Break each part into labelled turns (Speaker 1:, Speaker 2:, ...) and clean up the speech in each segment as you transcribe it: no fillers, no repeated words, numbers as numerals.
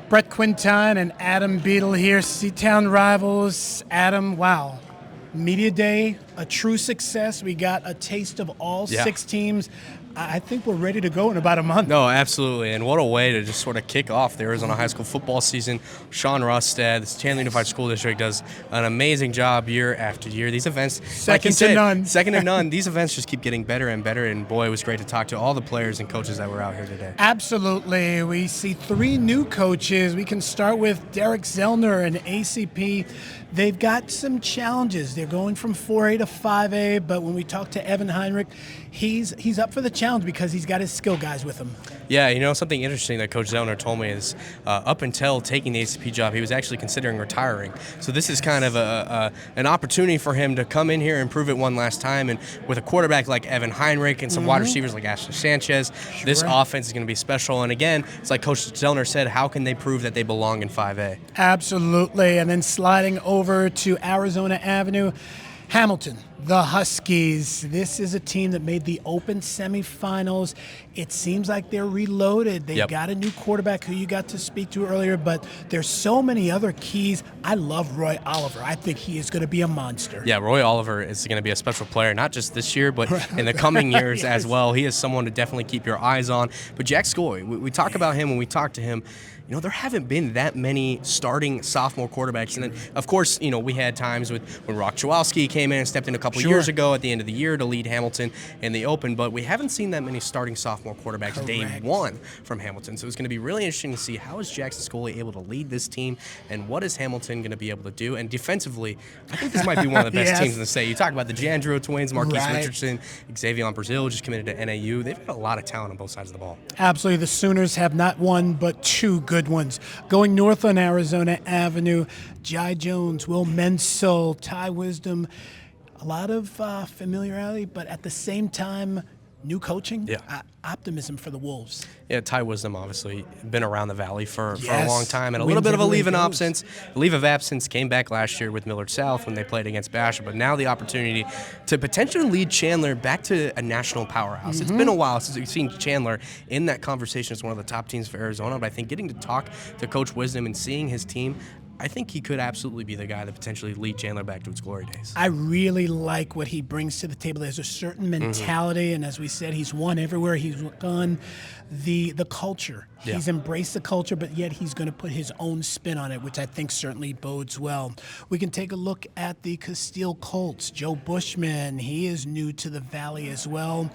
Speaker 1: Brett Quintine and Adam Beadle here, C-Town rivals. Adam, wow. Media Day, a true success. We got a taste of all 6 teams. I think we're ready to go in about a month.
Speaker 2: No, absolutely. And what a way to just sort of kick off the Arizona high school football season. Sean Rustad, the Chandler Unified School District, does an amazing job year after year. These events,
Speaker 1: second to none.
Speaker 2: Second to none. These events just keep getting better and better. And boy, it was great to talk to all the players and coaches that were out here today.
Speaker 1: Absolutely. We see 3 new coaches. We can start with Derek Zellner and ACP. They've got some challenges. They're going from 4A to 5A, but when we talk to Evan Heinrich, he's up for the challenge because he's got his skill guys with him.
Speaker 2: Yeah, you know, something interesting that Coach Zellner told me is up until taking the ACP job, he was actually considering retiring. So this is kind of an opportunity for him to come in here and prove it one last time. And with a quarterback like Evan Heinrich and some wide receivers like Ashley Sanchez, this offense is going to be special. And again, it's like Coach Zellner said, how can they prove that they belong in 5A?
Speaker 1: Absolutely. And then sliding over to Arizona Avenue, Hamilton, the Huskies. This is a team that made the open semifinals. It seems like they're reloaded. They've got a new quarterback who you got to speak to earlier, but there's so many other keys. I love Roy Oliver. I think he is going to be a monster.
Speaker 2: Yeah, Roy Oliver is going to be a special player, not just this year, but in the coming years as well. He is someone to definitely keep your eyes on. But Jack Scoy, we talk about him when we talk to him. You know, there haven't been that many starting sophomore quarterbacks. And then, of course, you know, we had times when Rock Chowalski came in and stepped in a couple years ago at the end of the year to lead Hamilton in the Open, but we haven't seen that many starting sophomore quarterbacks day one from Hamilton. So it's going to be really interesting to see how is Jackson Scully able to lead this team and what is Hamilton going to be able to do. And defensively, I think this might be one of the best teams in the state. You talk about the Jandreau twins, Marquise Richardson, Xavier Brazil just committed to NAU. They've got a lot of talent on both sides of the ball.
Speaker 1: Absolutely. The Sooners have not one but 2 good ones. Going north on Arizona Avenue, Jai Jones, Will Menzel, Ty Wisdom, a lot of familiarity, but at the same time, new coaching, optimism for the Wolves.
Speaker 2: Yeah, Ty Wisdom obviously been around the Valley for a long time, and a little bit of a leave of absence. Came back last year with Millard South when they played against Basher, but now the opportunity to potentially lead Chandler back to a national powerhouse. It's been a while since we've seen Chandler in that conversation as one of the top teams for Arizona, but I think getting to talk to Coach Wisdom and seeing his team, I think he could absolutely be the guy that potentially lead Chandler back to its glory days.
Speaker 1: I really like what he brings to the table. There's a certain mentality, and as we said, he's won everywhere he's gone. The culture. He's embraced the culture, but yet he's going to put his own spin on it, which I think certainly bodes well. We can take a look at the Castile Colts. Joe Bushman, he is new to the Valley as well.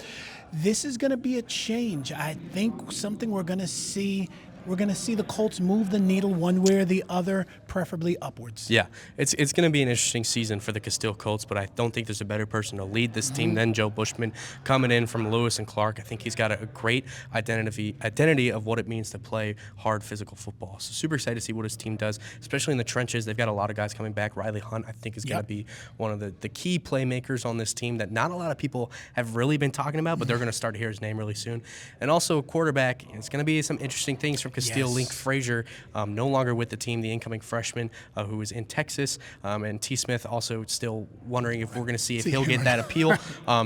Speaker 1: This is going to be a change. I think something we're going to see. We're going to see the Colts move the needle one way or the other, preferably upwards.
Speaker 2: Yeah, it's going to be an interesting season for the Castile Colts, but I don't think there's a better person to lead this team than Joe Bushman coming in from Lewis and Clark. I think he's got a great identity of what it means to play hard physical football. So super excited to see what his team does, especially in the trenches. They've got a lot of guys coming back. Riley Hunt, I think, is going to be one of the key playmakers on this team that not a lot of people have really been talking about, but they're going to start to hear his name really soon. And also quarterback, it's going to be some interesting things from Castile. Link Frazier, no longer with the team, the incoming freshman who is in Texas, and T. Smith also still wondering if we're going to see if he'll get that appeal.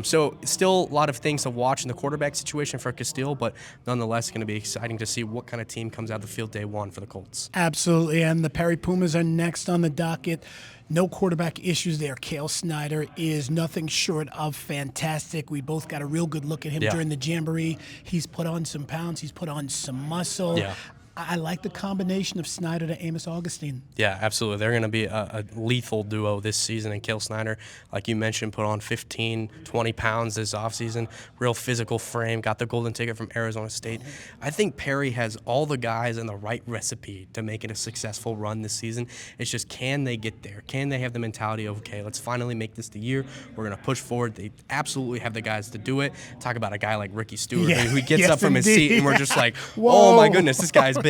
Speaker 2: So still a lot of things to watch in the quarterback situation for Castile, but nonetheless, it's going to be exciting to see what kind of team comes out of the field day one for the Colts.
Speaker 1: Absolutely, and the Perry Pumas are next on the docket. No quarterback issues there. Cale Snyder is nothing short of fantastic. We both got a real good look at him during the Jamboree. He's put on some pounds. He's put on some muscle. Yeah. I like the combination of Snyder to Amos Augustine.
Speaker 2: Yeah, absolutely. They're going to be a lethal duo this season. And Cale Snyder, like you mentioned, put on 15, 20 pounds this offseason. Real physical frame. Got the golden ticket from Arizona State. I think Perry has all the guys and the right recipe to make it a successful run this season. It's just, can they get there? Can they have the mentality of, okay, let's finally make this the year. We're going to push forward. They absolutely have the guys to do it. Talk about a guy like Ricky Stewart who gets up from his seat and we're just like, oh my goodness, this guy's big.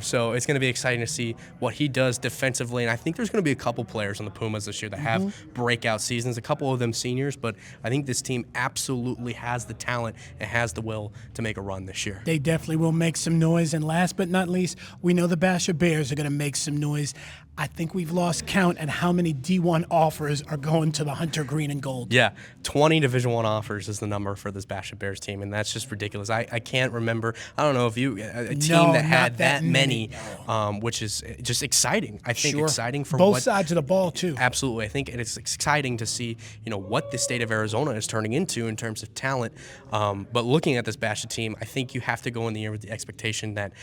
Speaker 2: So it's going to be exciting to see what he does defensively. And I think there's going to be a couple players on the Pumas this year that have breakout seasons, a couple of them seniors, but I think this team absolutely has the talent and has the will to make a run this year.
Speaker 1: They definitely will make some noise. And last but not least, we know the Basher Bears are going to make some noise. I think we've lost count at how many D1 offers are going to the Hunter Green and Gold.
Speaker 2: Yeah, 20 Division I offers is the number for this Basha Bears team, and that's just ridiculous. I can't remember. I don't know if you a team that had that many, which is just exciting. I think exciting for
Speaker 1: both sides of the ball too.
Speaker 2: Absolutely, I think it's exciting to see what the state of Arizona is turning into in terms of talent. But looking at this Basha team, I think you have to go in the year with the expectation that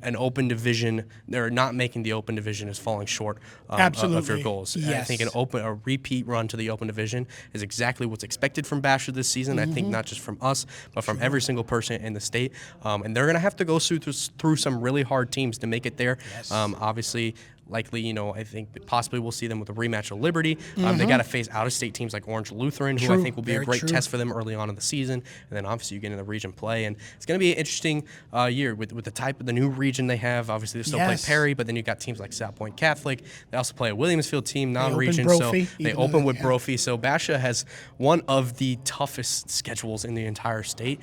Speaker 2: an open division, or not making the open division, is falling short of your goals.
Speaker 1: Yes.
Speaker 2: I think a repeat run to the open division is exactly what's expected from Basha this season. I think not just from us, but from every single person in the state. And they're going to have to go through some really hard teams to make it there.
Speaker 1: Yes.
Speaker 2: Obviously, likely, I think possibly we'll see them with a rematch of Liberty. They got to face out-of-state teams like Orange Lutheran, who I think will be a great test for them early on in the season. And then obviously you get into the region play, and it's going to be an interesting year with the type of the new region they have. Obviously they still play Perry, but then you got teams like South Point Catholic. They also play a Williamsfield team, non-region, so they open with Brophy. So Basha has one of the toughest schedules in the entire state.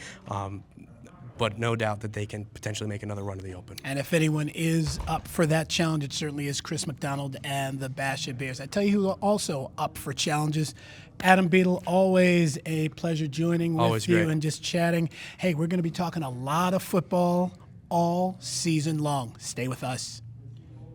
Speaker 2: But no doubt that they can potentially make another run to the Open.
Speaker 1: And if anyone is up for that challenge, it certainly is Chris McDonald and the Basha Bears. I tell you who are also up for challenges. Adam Beadle, always a pleasure joining with you and just chatting. Hey, we're going to be talking a lot of football all season long. Stay with us.